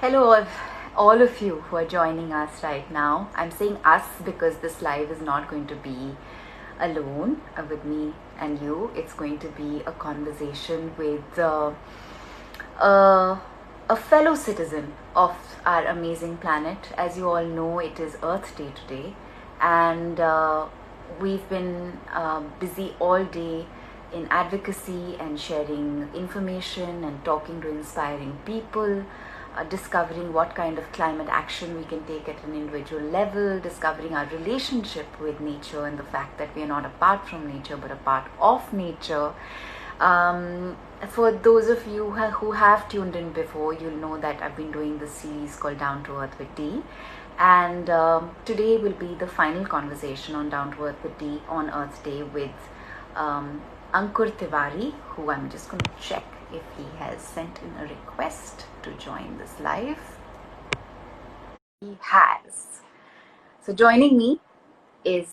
Hello, all of you who are joining us right now. I'm saying us because this live is not going to be alone with me and you. It's going to be a conversation with uh, a fellow citizen of our amazing planet. As you all know, it is Earth Day today, and we've been busy all day in advocacy and sharing information and talking to inspiring people, discovering what kind of climate action we can take at an individual level, discovering our relationship with nature and the fact that we are not apart from nature but a part of nature. For those of you who have tuned in before, you'll know that I've been doing this series called Down to Earth with D. And today will be the final conversation on Down to Earth with D on Earth Day with Ankur Tiwari, who I'm just going to check if he has sent in a request to join this live. He has. So joining me is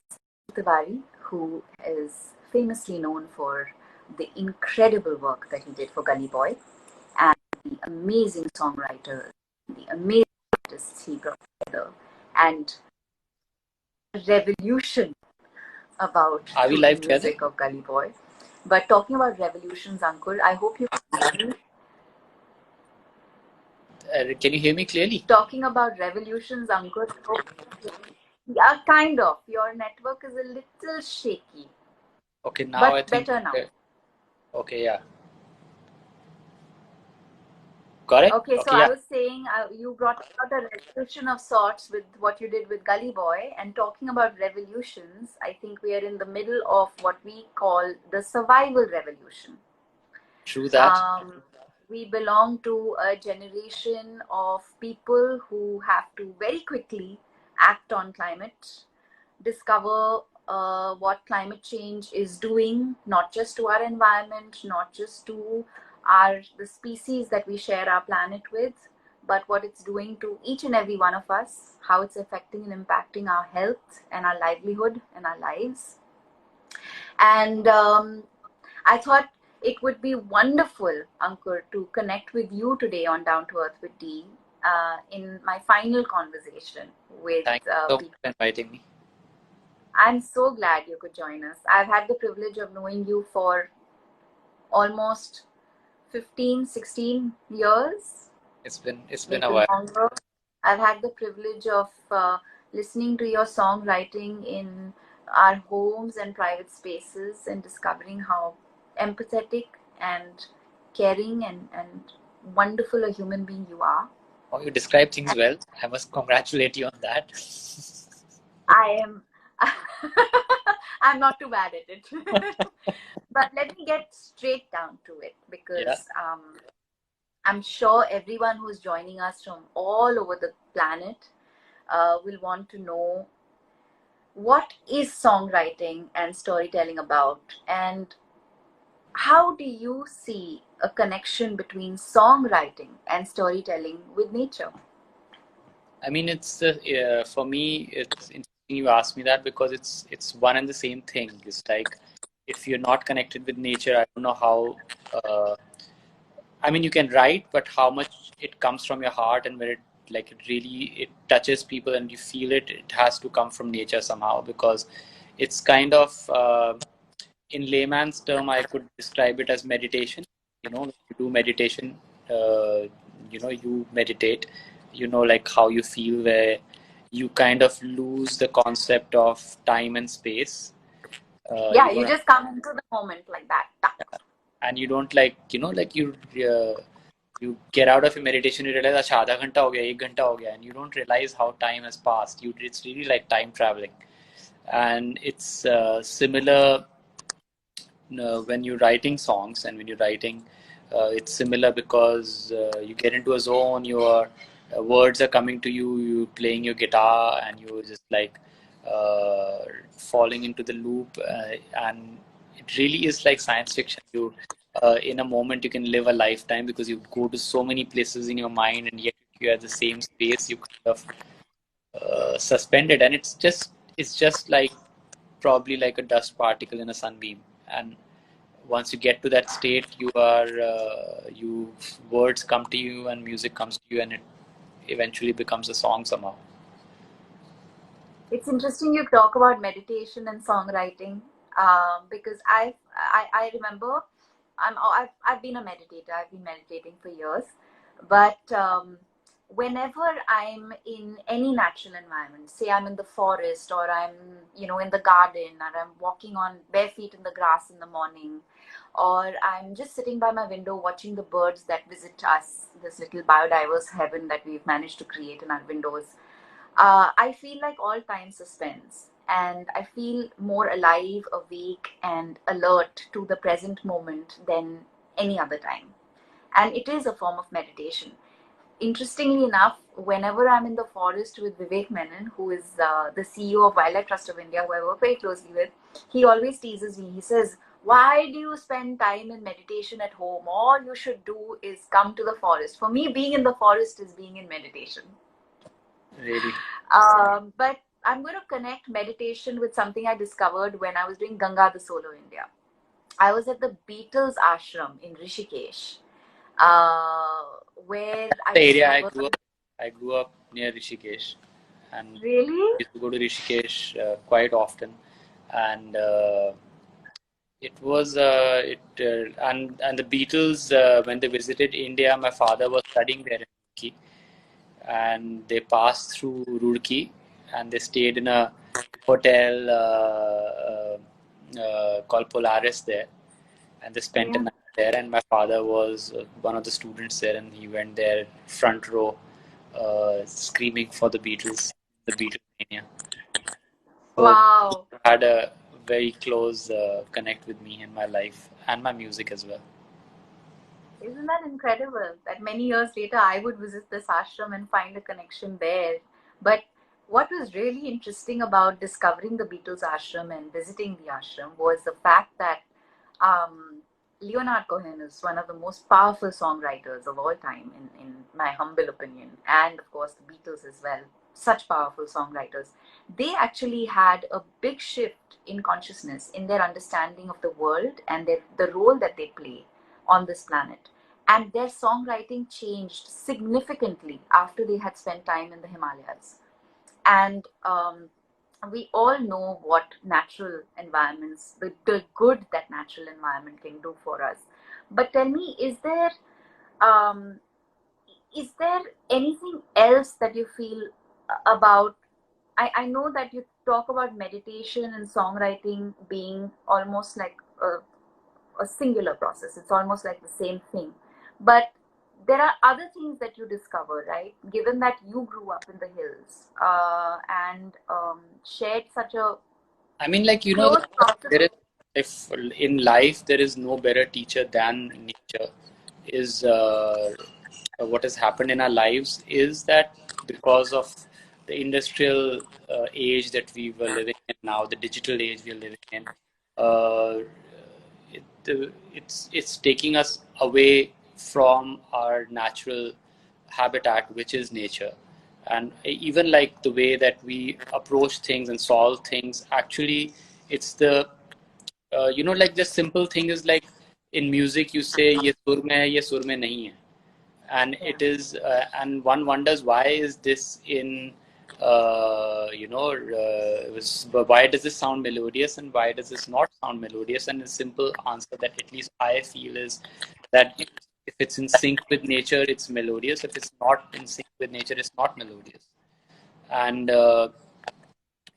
Tiwari, who is famously known for the incredible work that he did for Gully Boy and the amazing songwriters, the amazing artists he brought together, and revolution about Are we the live together? music of Gully Boy. But talking about revolutions, Ankur, I hope you can Can you hear me clearly? talking about revolutions, Ankur. Yeah, kind of. Your network is a little shaky, Okay, now but I think. better now. Okay, yeah. Got it? Okay, so Okay, I yeah. was saying you brought out a revolution of sorts with what you did with Gully Boy, and talking about revolutions, I think we are in the middle of what we call the survival revolution. True that. We belong to a generation of people who have to very quickly act on climate, discover what climate change is doing, not just to our environment, not just to the species that we share our planet with, but what it's doing to each and every one of us, how it's affecting and impacting our health and our livelihood and our lives. And I thought it would be wonderful, Ankur, to connect with you today on Down to Earth with D in my final conversation with Thank you so much people. for inviting me. I'm so glad you could join us. I've had the privilege of knowing you for almost 15, 16 years. It's been a Maybe while. longer. I've had the privilege of listening to your songwriting in our homes and private spaces and discovering how empathetic and caring and wonderful a human being you are. Oh, you describe things well. I must congratulate you on that. I am I'm not too bad at it. But let me get straight down to it because Yeah. I'm sure everyone who's joining us from all over the planet will want to know what is songwriting and storytelling about, and how do you see a connection between songwriting and storytelling with nature? I mean, it's for me, it's interesting you ask me that because it's one and the same thing. It's like if you're not connected with nature, I don't know how. I mean, you can write, but how much it comes from your heart and where it touches people and you feel it, it has to come from nature somehow because it's kind of, in layman's term, I could describe it as meditation. When you do meditation, uh, you meditate, like how you feel where you kind of lose the concept of time and space. Yeah, You you don't just come into the moment like that. and you don't you get out of your meditation, you realize अच्छा आधा घंटा हो गया, एक घंटा हो गया, and you don't realize how time has passed. It's really like time traveling, and it's similar when you're writing songs and when you're writing. It's similar because you get into a zone, your words are coming to you, you're playing your guitar, and you're just like falling into the loop, and it really is like science fiction. You in a moment you can live a lifetime because you go to so many places in your mind, and yet you're at the same space. You kind of suspended, and it's just like probably like a dust particle in a sunbeam. And once you get to that state, you words come to you and music comes to you, and eventually becomes a song somehow. It's interesting you talk about meditation and songwriting, because I remember I've been a meditator. I've been meditating for years, but whenever I'm in any natural environment, say I'm in the forest or I'm in the garden, or I'm walking on bare feet in the grass in the morning, or I'm just sitting by my window watching the birds that visit us, this little biodiverse heaven that we've managed to create in our windows. I feel like all time suspends, and I feel more alive, awake, and alert to the present moment than any other time. And it is a form of meditation. Interestingly enough, whenever I'm in the forest with Vivek Menon, who is the CEO of Wildlife Trust of India, who I work very closely with, he always teases me. He says, "Why do you spend time in meditation at home? All you should do is come to the forest." For me, being in the forest is being in meditation. Really? But I'm going to connect meditation with something I discovered when I was doing Ganga the Solo India. I was at the Beatles ashram in Rishikesh, uh, where I The area discovered. I grew up near Rishikesh, and Really? used to go to Rishikesh quite often, and it was and the Beatles when they visited India, my father was studying there in Roorkee, and they passed through Roorkee, and they stayed in a hotel called Polaris there, and they spent a Yeah. night there. And my father was one of the students there, and he went there front row, screaming for the Beatles mania. So Wow. had a very close connect with me in my life and my music as well. Isn't that incredible that many years later I would visit this ashram and find a connection there? But what was really interesting about discovering the Beatles ashram and visiting the ashram was the fact that um, Leonard Cohen is one of the most powerful songwriters of all time, in my humble opinion, and of course the Beatles as well. Such powerful songwriters. They actually had a big shift in consciousness in their understanding of the world and the role that they play on this planet. And their songwriting changed significantly after they had spent time in the Himalayas. And we all know what natural environments, the good that natural environment can do for us. But tell me, um, is there anything else that you feel about? I know that you talk about meditation and songwriting being almost like a singular process. It's almost like the same thing. But there are other things that you discover, right? Given that you grew up in the hills and shared such a I mean, like, close there proximity. is, if in life there is no better teacher than nature, is what has happened in our lives is that because of the industrial age that we were living in now, the digital age we're living in, uh, it's taking us away from our natural habitat, which is nature. And even like the way that we approach things and solve things, actually, it's the like the simple thing is like in music, you say ये सुर में है, ये सुर में नहीं है, and Yeah. it is and one wonders why is this in why does this sound melodious and why does this not sound melodious, and the simple answer that at least I feel is that if it's in sync with nature it's melodious, if it's not in sync with nature it's not melodious. And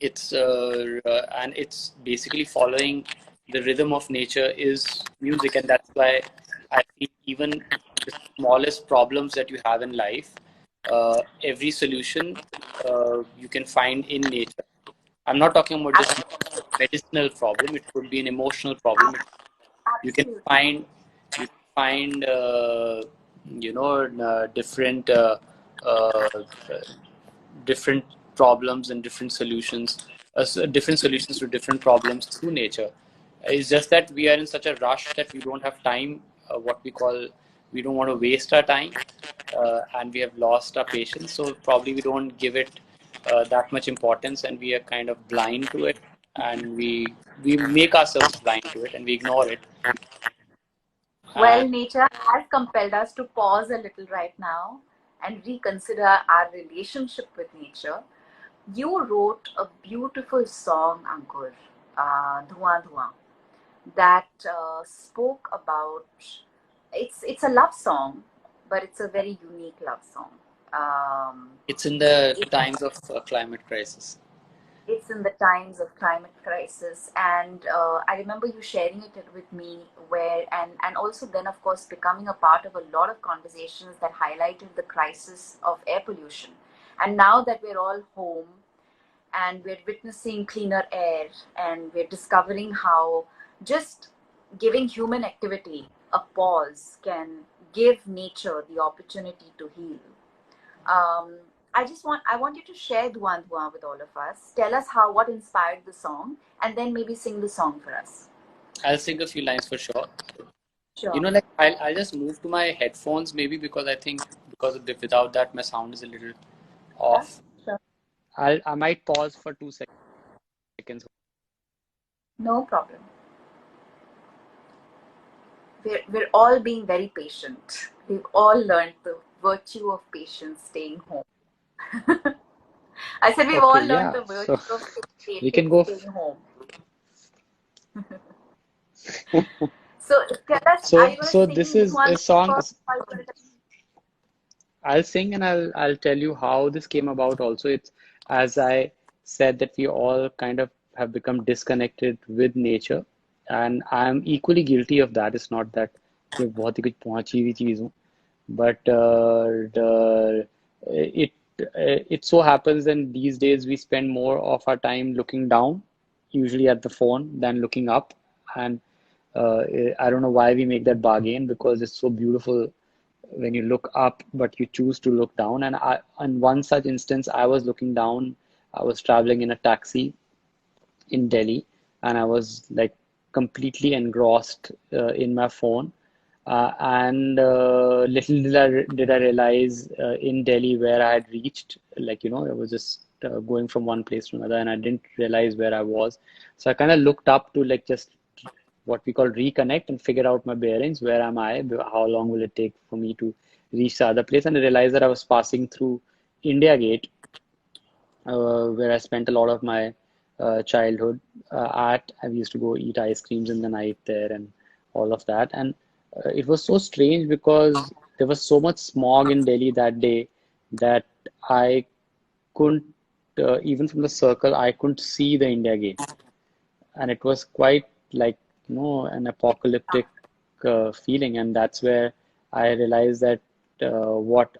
and it's basically following the rhythm of nature is music, and that's why I feel even the smallest problems that you have in life, every solution you can find in nature. I'm not talking about just medicinal problem, it could be an emotional problem. You can Absolutely. find you can find different uh, different problems and different solutions to different problems through nature. It's just that we are in such a rush that we don't have time, what we call, we don't want to waste our time, and we have lost our patience. So probably we don't give it that much importance, and we are kind of blind to it, and we make ourselves blind to it, and we ignore it. And Well, nature has compelled us to pause a little right now and reconsider our relationship with nature, you wrote a beautiful song, Ankur, Dhuan Dhuan, that spoke about, it's a love song, but it's a very unique love song. It's in the It, times of climate crisis. it's in the times of climate crisis, and I remember you sharing it with me, where and also then of course becoming a part of a lot of conversations that highlighted the crisis of air pollution. And now that we're all home and we're witnessing cleaner air, and we're discovering how just giving human activity a pause can give nature the opportunity to heal. um, I want you to share Dhuan Dhuan with all of us. Tell us how, what inspired the song, and then maybe sing the song for us. I'll sing a few lines for sure. You Sure. know, like I'll just move to my headphones maybe, because I think because of without that my sound is a little Sure. off. Sure. I might pause for 2 seconds. No problem. We're all being very patient. We've all learned the virtue of patience, staying home. I said we've Okay, all learned yeah. the So virtue of we can patience, go. staying home. So tell us, are So you going to so this sing is Dhuan a song. first? Or are you gonna... I'll sing and I'll tell you how this came about also. It's as I said that we all kind of have become disconnected with nature, and I'm equally guilty of that. It's not that ये बहुत ही कुछ पहुंची हुई चीज हूँ, but it it so happens that these days we spend more of our time looking down, usually at the phone, than looking up. And I don't know why we make that bargain, because it's so beautiful when you look up, but you choose to look down. And on one such instance, I was looking down. I was traveling in a taxi in Delhi, and I was like completely engrossed in my phone. And little did I realize in Delhi where I had reached. Like, I was just going from one place to another, and I didn't realize where I was. So I kind of looked up to like just what we call reconnect and figure out my bearings. Where am I? How long will it take for me to reach the other place? And I realized that I was passing through India Gate, where I spent a lot of my childhood at. I used to go eat ice creams in the night there and all of that. And it was so strange because there was so much smog in Delhi that day that I couldn't, even from the circle, I couldn't see the India Gate. And it was quite like, an apocalyptic feeling. And that's where I realized that what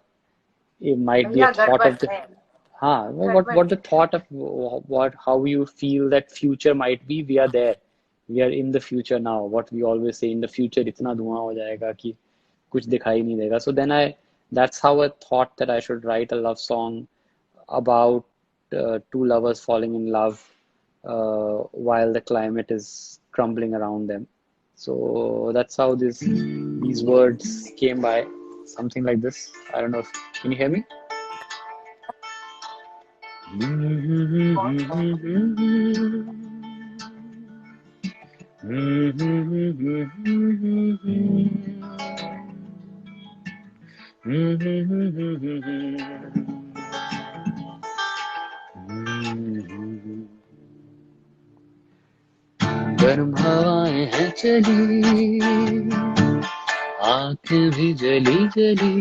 it might be a भैया thought गड़बड़ of the है, गड़बड़ what the thought of what how you feel that future might be. We are there, we are in the future now. What we always say, in the future इतना धुआं हो जाएगा कि कुछ दिखाई नहीं देगा. So then that's how I thought that I should write a love song about two lovers falling in love while the climate is crumbling around them. So that's how these words came by, something like this. I don't know if, can you hear me? गर्म हवाएं हैं चली, आंखें भी जली जली,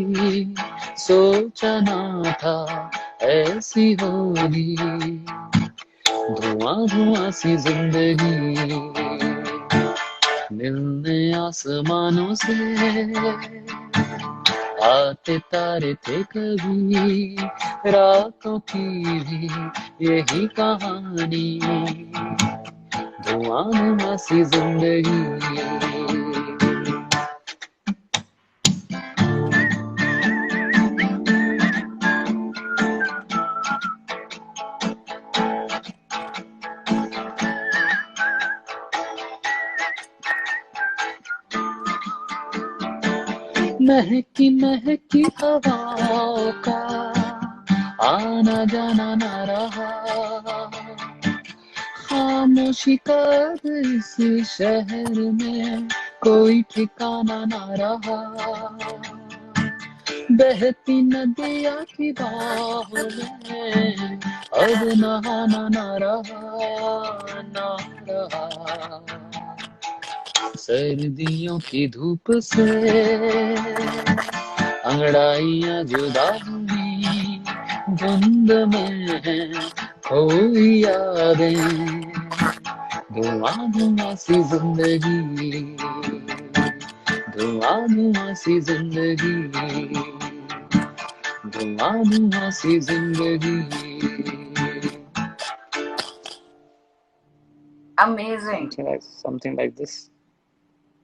सोचा ना था ऐसी होगी, धुआं धुआं सी जिंदगी, मिलने आसमानों से आते तारे थे कभी, रातों की भी यही कहानी, धुआं धुआं सी जिंदगी. महकी महकी हवाओं का आना जाना ना रहा, खामोशी का इस शहर में कोई ठिकाना ना रहा, बहती नदिया की बाह में अब नहाना ना रहा ना रहा सर्दियों की धूप से अंगड़ाइयाँ जुदा हुई धुंध में है खोई यादें धुआं धुआं सी जिंदगी धुआं धुआं सी जिंदगी धुआं धुआं सी जिंदगी. Amazing. Something like this.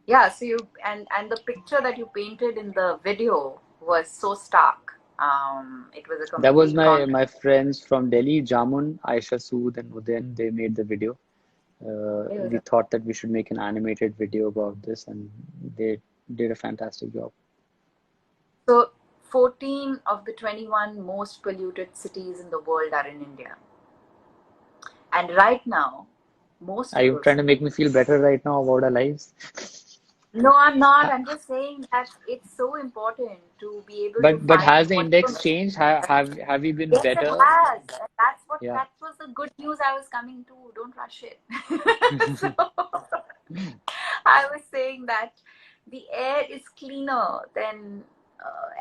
Yeah, so and the picture that you painted in the video was so stark. It was a That was complete my contrast. my friends from Delhi, Jamun, Aisha Sood, and Udain. They made the video. It was We thought that we should make an animated video about this, and they did a fantastic job. So 14 of the 21 most polluted cities in the world are in India. And right now, most Are of you those trying to make cities. me feel better right now about our lives? No, I'm not. Ha- I'm just saying that it's so important to be able to But find has the whatever. index changed? Have we been Yes, it better? has. That's what Yeah. that was the good news I was coming to. Don't rush it. So I was saying that the air is cleaner than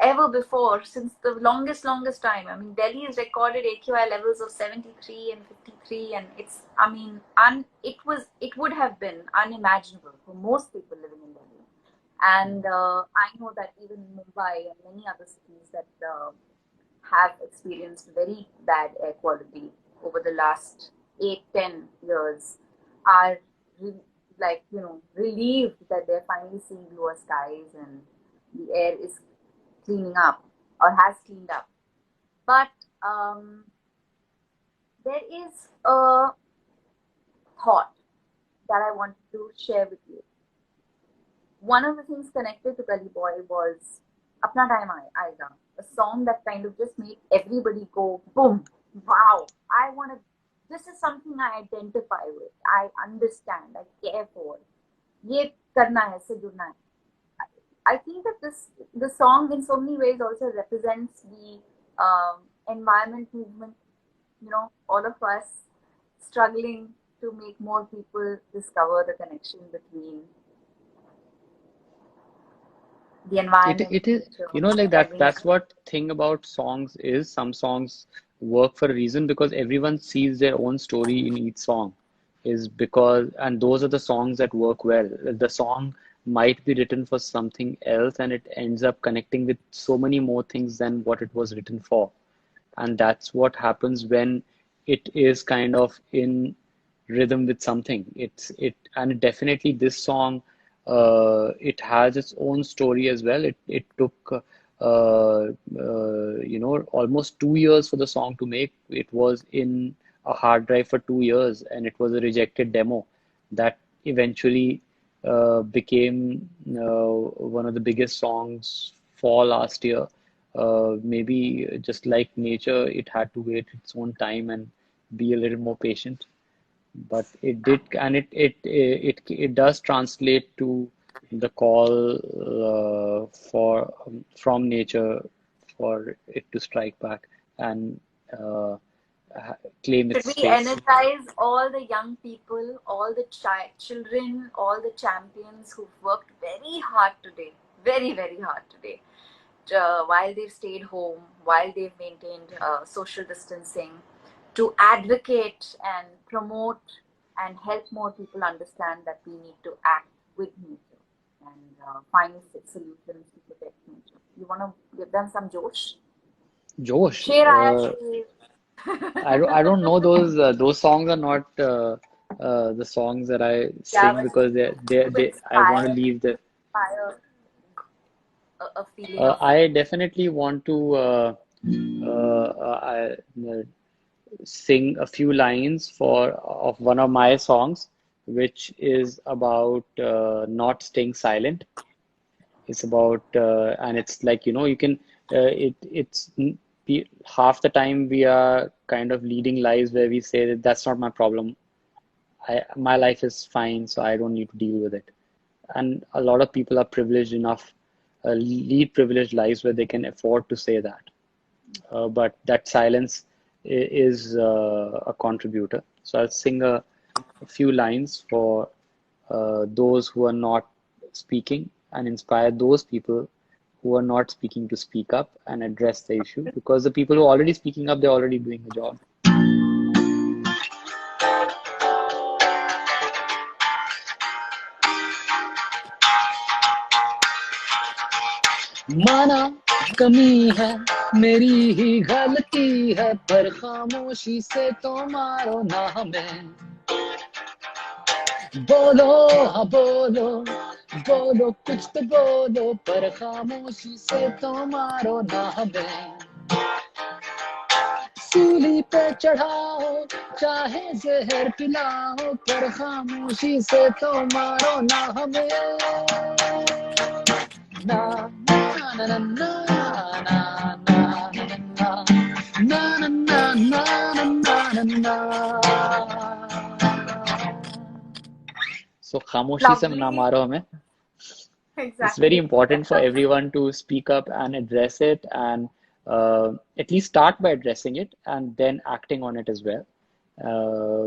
ever before since the longest time. I mean, Delhi has recorded AQI levels of 73 and 53, and it's, I mean, it would have been unimaginable for most people living in Delhi. And I know that even Mumbai and many other cities that have experienced very bad air quality over the last 8, 10 years are re- like, relieved that they're finally seeing bluer skies and the air is cleaning up or has cleaned up. But um, there is a thought that I wanted to share with you. One of the things connected to Gully Boy was Apna Time Aayega, a song that kind of just made everybody go, boom, wow, I want to, this is something I identify with, I understand, I care for. Ye karna hai, se jurna hai. I think that the song in so many ways also represents the environment movement, all of us struggling to make more people discover the connection between the environment, It is, nature, like that. everything. That's what thing about songs is. Some songs work for a reason because everyone sees their own story in each song. Is because, and those are the songs that work well. The song might be written for something else, and it ends up connecting with so many more things than what it was written for. And that's what happens when it is kind of in rhythm with something. And definitely this song, it has its own story as well. It took almost 2 years for the song to make. It was in a hard drive for 2 years, and it was a rejected demo that eventually became one of the biggest songs for last year. Maybe just like nature, it had to wait its own time and be a little more patient. But it did, and it does translate to the call for from nature for it to strike back and uh, claim its Should we space. energize all the young people, all the children, all the champions who've worked very hard today, very hard today, while they've stayed home, while they've maintained social distancing, to advocate and promote and help more people understand that we need to act with nature and find solutions to protect nature. You want to give them some Josh? Josh, Sher Aya Sher. I don't know those songs are not the songs that I Yeah, sing but because to I want to inspire, leave the inspire a feeling of I definitely want to sing a few lines for of one of my songs, which is about not staying silent. It's about and it's like you can half the time we are kind of leading lives where we say that that's not my problem. My life is fine, so I don't need to deal with it. And a lot of people are privileged enough lead privileged lives where they can afford to say that. But that silence is a contributor. So I'll sing a few lines for those who are not speaking and inspire those people who are not speaking to speak up and address the issue, because the people who are already speaking up, they're already doing the job. माना कमी है मेरी ही गलती है, पर खामोशी से तो मारो ना हमें। बोलो हाँ बोलो, बोलो कुछ तो बोलो, पर खामोशी से तो मारो ना हमें। सूली पे चढ़ाओ चाहे जहर पिलाओ, पर खामोशी से तो मारो ना हमें। ना ना ना ना ना ना ना ना ना ना। So खामोशी से ना मारो हमें. Exactly. It's very important for everyone to speak up and address it, and at least start by addressing it and then acting on it as well.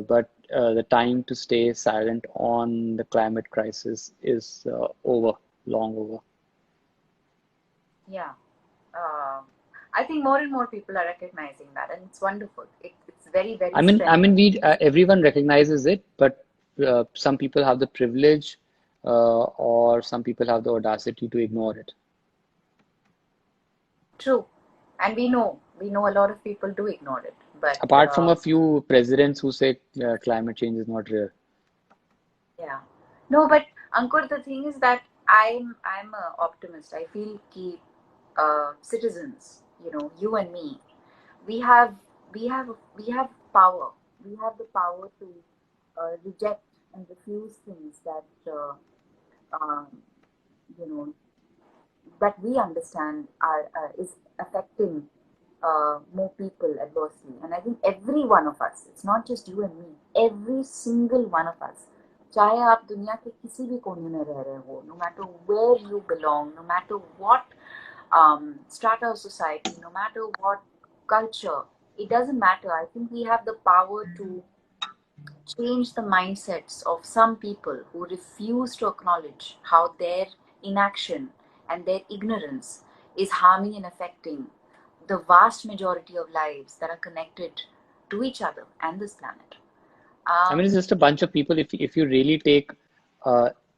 But the time to stay silent on the climate crisis is over, long over. Yeah. I think more and more people are recognizing that, and it's wonderful. It's very, very. I mean, everyone recognizes it, but some people have the privilege, or some people have the audacity to ignore it. True, and we know a lot of people do ignore it. But apart from a few presidents who say climate change is not real. Yeah, no, but Ankur, the thing is that I'm an optimist. I feel कि citizens, you and me, we have power. We have the power to reject and refuse things that um, that we understand is affecting more people adversely. And I think every one of us, it's not just you and me, every single one of us, चाहे आप दुनिया के किसी भी कोने में रह रहे हो, no matter where you belong, no matter what strata of society, no matter what culture, it doesn't matter. I think we have the power to change the mindsets of some people who refuse to acknowledge how their inaction and their ignorance is harming and affecting the vast majority of lives that are connected to each other and this planet. I mean, it's just a bunch of people. If you really take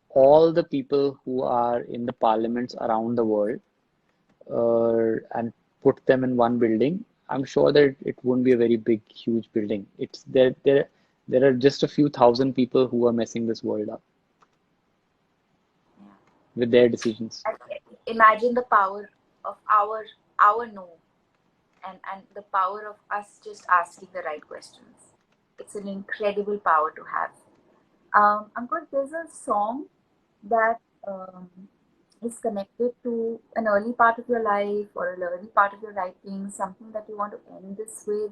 all the people who are in the parliaments around the world and put them in one building, I'm sure that it won't be a very big, huge building. It's there are just a few thousand people who are messing this world up with their decisions. Imagine the power of our no, and the power of us just asking the right questions. It's an incredible power to have. Ankur, there's a song that is connected to an early part of your life or an early part of your writing, something that you want to end this with,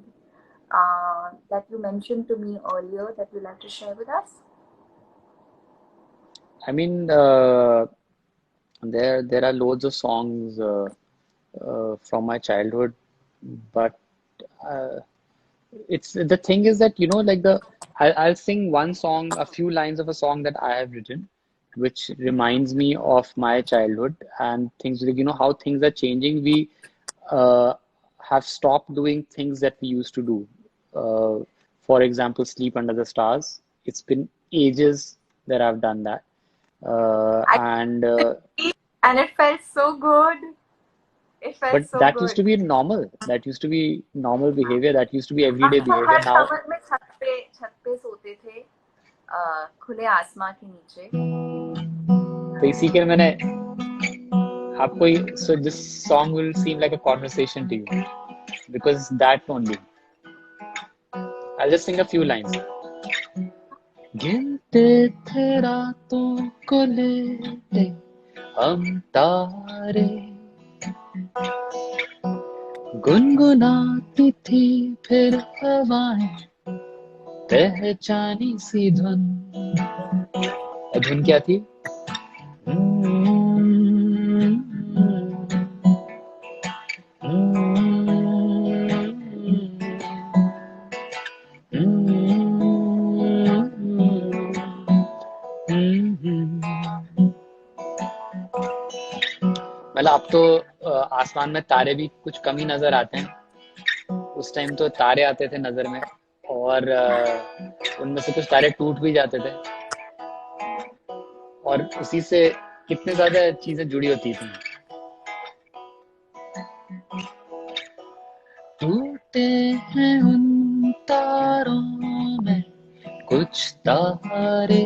that you mentioned to me earlier that you'd like to share with us? I mean, there are loads of songs from my childhood, but it's the thing is that like I'll sing one song, a few lines of a song that I have written, which reminds me of my childhood and things like how things are changing. We have stopped doing things that we used to do. For example, sleep under the stars. It's been ages that I've done that, and it felt so good. It felt but so that good. used to be normal. That used to be normal behavior. That used to be everyday behavior. Now, छत पे सोते थे खुले आसमां के नीचे. तो इसी के मैंने आपको so this song will seem like a conversation to you because that only. I'll just sing a few lines. गिनते थे रातों को लेटे हम तारे, गुनगुनाती थी फिर हवाएं पहचानी सी धुन. धुन क्या थी? अब तो आसमान में तारे भी कुछ कम ही नजर आते हैं। उस टाइम तो तारे आते थे नजर में, और उनमें से कुछ तारे टूट भी जाते थे, और उसी से कितने ज्यादा चीजें जुड़ी होती थी। टूटे हैं उन तारों में कुछ तारे,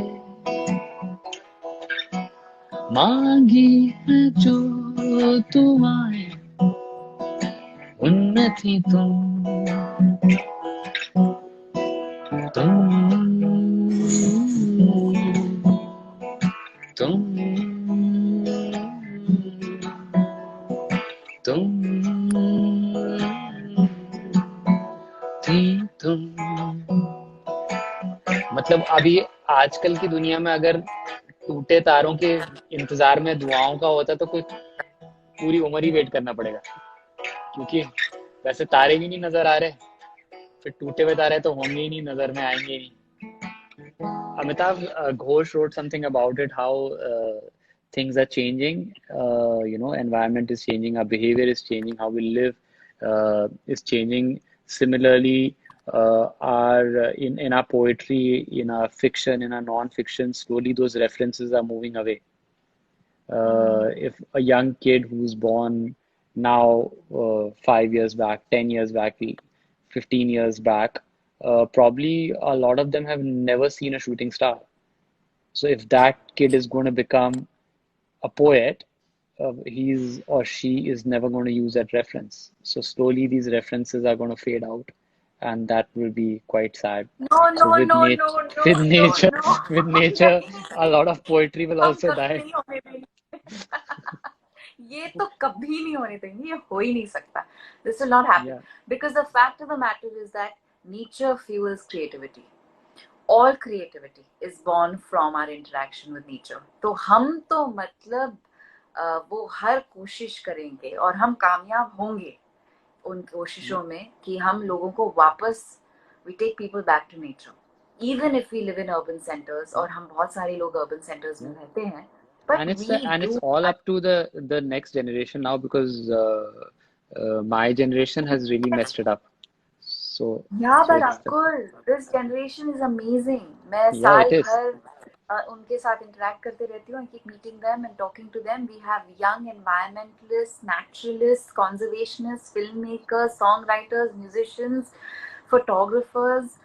मांगी है जो दुआएं उनमें थी तुम तुम थी तुम। मतलब अभी आजकल की दुनिया में अगर टूटे तारों के इंतजार में दुआओं का होता तो कोई पूरी उम्र ही वेट करना पड़ेगा, क्योंकि वैसे तारे भी नहीं नजर आ रहे, फिर टूटे हुए तारे तो होंगे ही नहीं, नजर में आएंगे ही नहीं। Amitav Ghosh wrote something about it, how things are changing. Environment is changing, our behavior is changing, how we live is changing. Similarly, in our poetry, in our fiction, in our non-fiction, slowly those references are moving away. If a young kid who's born now, 5 years back, 10 years back, 15 years back, probably a lot of them have never seen a shooting star. So if that kid is going to become a poet, he's or she is never going to use that reference. So slowly these references are going to fade out, and that will be quite sad. No, So no, no, no, no, with no, nature, no. with nature, a lot of poetry will हम also कभी die. नहीं होने देंगे। ये तो कभी नहीं होने देंगे, ये हो ही नहीं सकता. This will not happen. Yeah. Because the fact of the matter is that nature fuels creativity. All creativity is born from our interaction with nature. तो हम तो मतलब वो हर कोशिश करेंगे और हम कामयाब होंगे उन कोशिशों में कि हम लोगों को वापस we take people back to nature. Even if we live in urban centers, और हम बहुत सारे लोग urban centers में रहते हैं, but And we it's do. all up to the next generation now, because my generation has really messed it up. So Yeah, so but it's Ankur, this generation is amazing. मैं yeah, साल it is. भर उनके साथ interact करते रहती हूँ. I keep meeting them and talking to them. We have young environmentalists, naturalists, conservationists, filmmakers, songwriters, musicians, photographers,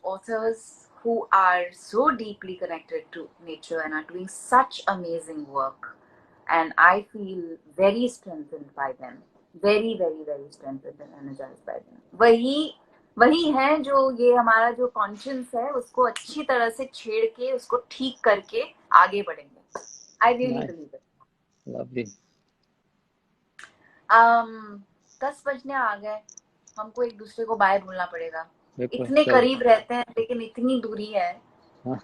authors who are so deeply connected to nature and are doing such amazing work. And I feel very strengthened by them. Very, very, very strengthened and energized by them. वही है जो ये हमारा जो conscience है उसको अच्छी तरह से छेड़ के उसको ठीक करके आगे बढ़ेंगे. I really Nice. believe it. Lovely. 10 बजने आ गए, हमको एक दूसरे को बाय बोलना पड़ेगा. देखो इतने चलो. करीब रहते हैं लेकिन इतनी दूरी है. हाँ,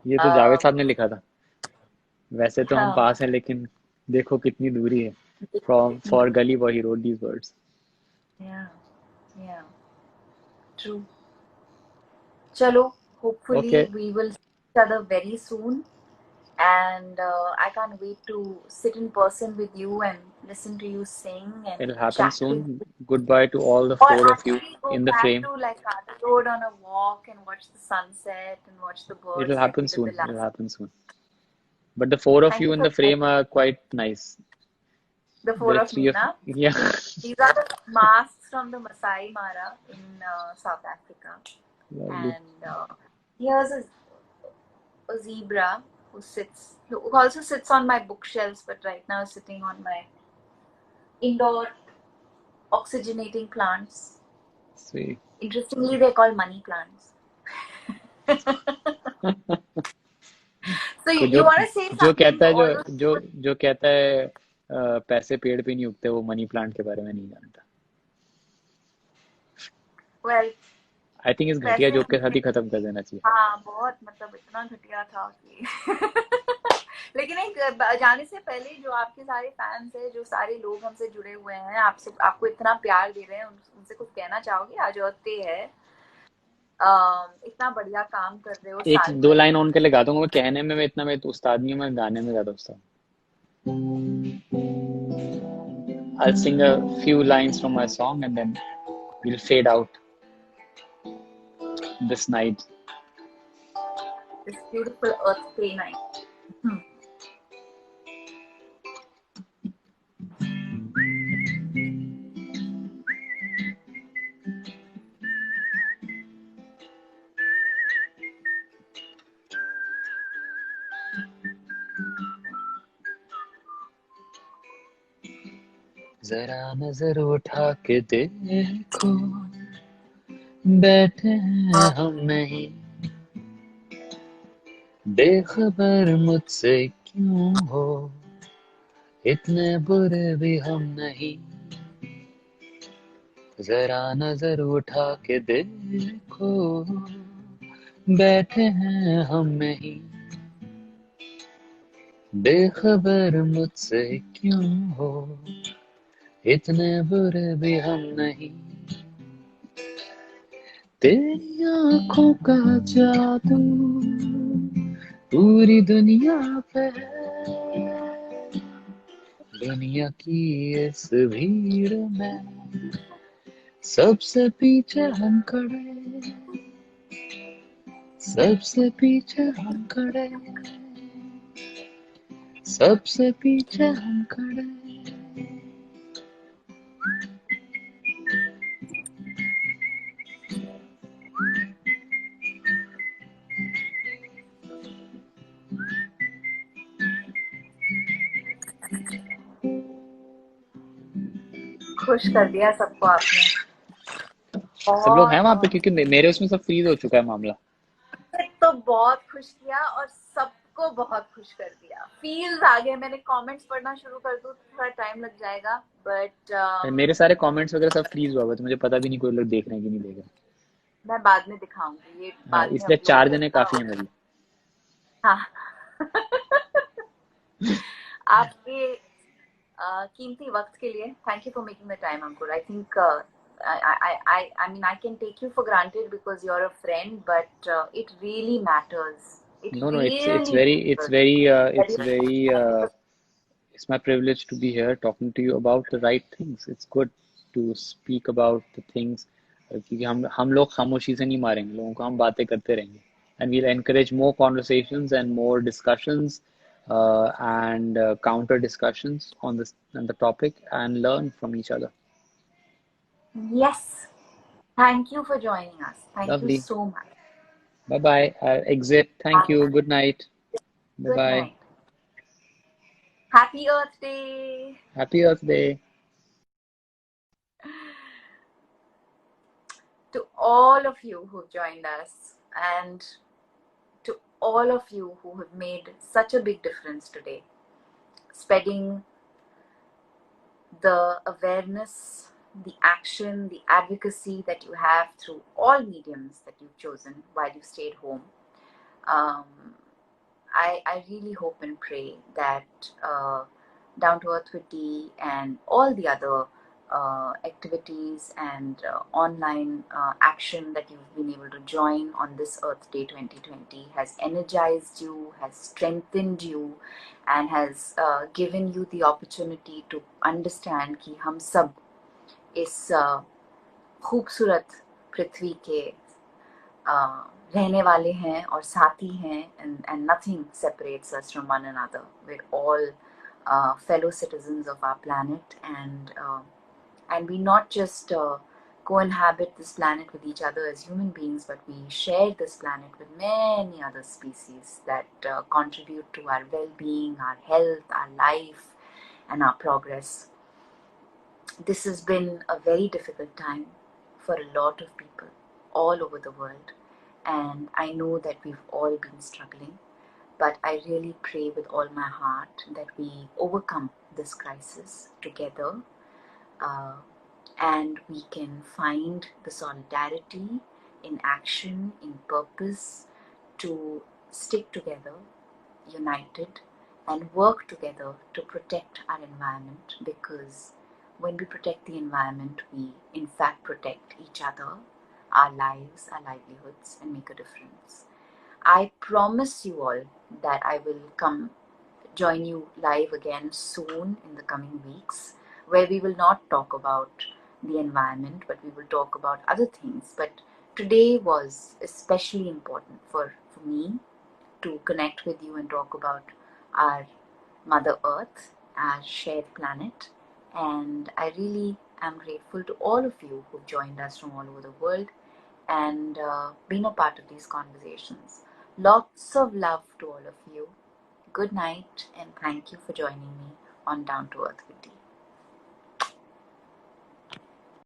ये तो जावेद साहब ने लिखा था. वैसे तो हम हाँ, पास हैं, लेकिन देखो कितनी दूरी है. From कितनी for दूरी. Gully where he wrote these words. Yeah, yeah, true. चलो, hopefully Okay, we will see each other very soon, and I can't wait to sit in person with you and listen to you sing and it'll happen chat with soon. you, Goodbye to all the or 4 of you actually go in the back frame. to like Carter Road on a walk and watch the sunset and watch the birds It'll like happen we did soon. the It'll last. happen soon. But the 4 of Thank you you in for the frame are quite nice. the 4 The of 3 me, of na? yeah. These are the masks from the Masai Mara in South Africa. Lovely. And here's a zebra who also sits on my bookshelves, but right now is sitting on my indoor oxygenating plants. Sweet. Interestingly, they're called money plants. So तो you want to say जो something कहता to है all those जो people? जो कहता है पैसे पेड़ पे नहीं उगते, वो मनी प्लांट के बारे में नहीं जानता. Well, आई थिंक इस घटिया पैसे जोक के साथ ही खत्म कर देना चाहिए. हाँ, बहुत मतलब इतना घटिया था कि लेकिन एक जाने से पहले जो आपके सारे फैंस हैं, जो सारे लोग हमसे जुड़े हुए हैं, आपसे आपको इतना प्यार दे रहे हैं, उनसे कुछ कहना चाहोगे? आज होते है इतना बढ़िया काम कर रहे हो एक साल दो भर. लाइन उनके लिए गा दूंगा. मैं कहने में मैं उस्ताद नहीं हूँ, मैं गाने में ज्यादा उस्ताद. I'll sing a few lines from my song and then we'll fade out this night. This beautiful Earth Day night. जरा नजर उठा के देखो, बैठे हैं हम नहीं, बेखबर मुझसे क्यों हो, इतने बुरे भी हम नहीं। जरा नजर उठा के देखो, बैठे हैं हम नहीं, बेखबर मुझसे क्यों हो, इतने बुरे भी हम नहीं। तेरी आंखों का जादू पूरी दुनिया पे है, दुनिया की इस भीड़ में सबसे पीछे हम खड़े, सबसे पीछे हम खड़े, सबसे पीछे हम खड़े। खुश कर दिया सबको आपने। सब लोग हैं वहां पे बहुत क्योंकि मेरे उसमें सब फ्रीज हो चुका है मामला। तो बहुत खुश किया और सबको बहुत खुश कर दिया। फील्स आ गए। मैंने कमेंट्स पढ़ना शुरू कर दूं तो थोड़ा टाइम लग जाएगा, बट मेरे सारे कमेंट्स वगैरह सब फ्रीज हुआ हुआ है, तो मुझे पता भी नहीं कोई लोग देख रहे हैं कि नहीं देख रहे हैं। मैं बाद में दिखाऊंगी, ये हाँ, बाद में इसलिए अपलोड 4 जने होगा। काफी है मेरे लिए। हाँ। आपके कीमती वक्त के लिए thank you for making the time, Ankur. I think I mean, I can take you for granted because you're a friend, but it really matters. It No, no, it's really very matters that it's very it's my privilege to be here talking to you about the right things. It's good to speak about the things क्योंकि हम लोग खामोशी से नहीं मारेंगे लोगों को, हम बातें करते रहेंगे and we'll encourage more conversations and more discussions and counter discussions on the topic and learn from each other. Yes. Thank you for joining us. Thank you Lovely. so much. Bye bye. I'll exit. Thank you. Bye. Good night. Bye Good bye. night. Happy Earth Day. Happy Earth Day. To all of you who joined us, and to all of you who have made such a big difference today, spreading the awareness, the action, the advocacy that you have through all mediums that you've chosen while you stayed home. Um, I really hope and pray that Down to Earth with D and all the other activities and online action that you've been able to join on this Earth Day 2020 has energized you, has strengthened you, and has given you the opportunity to understand कि हम सब इस खूबसूरत पृथ्वी के रहने वाले हैं और साथी हैं, and nothing separates us from one another. We're all fellow citizens of our planet, and we not just co-inhabit this planet with each other as human beings, but we share this planet with many other species that contribute to our well-being, our health, our life, and our progress. This has been a very difficult time for a lot of people all over the world, and I know that we've all been struggling, but I really pray with all my heart that we overcome this crisis together, and we can find the solidarity in action, in purpose, to stick together, united, and work together to protect our environment, because when we protect the environment, we in fact protect each other, our lives, our livelihoods, and make a difference. I promise you all that I will come join you live again soon in the coming weeks, where we will not talk about the environment, but we will talk about other things. But today was especially important for me to connect with you and talk about our Mother Earth, our shared planet. And I really am grateful to all of you who've joined us from all over the world and been a part of these conversations. Lots of love to all of you. Good night, and thank you for joining me on Down to Earth with Dee.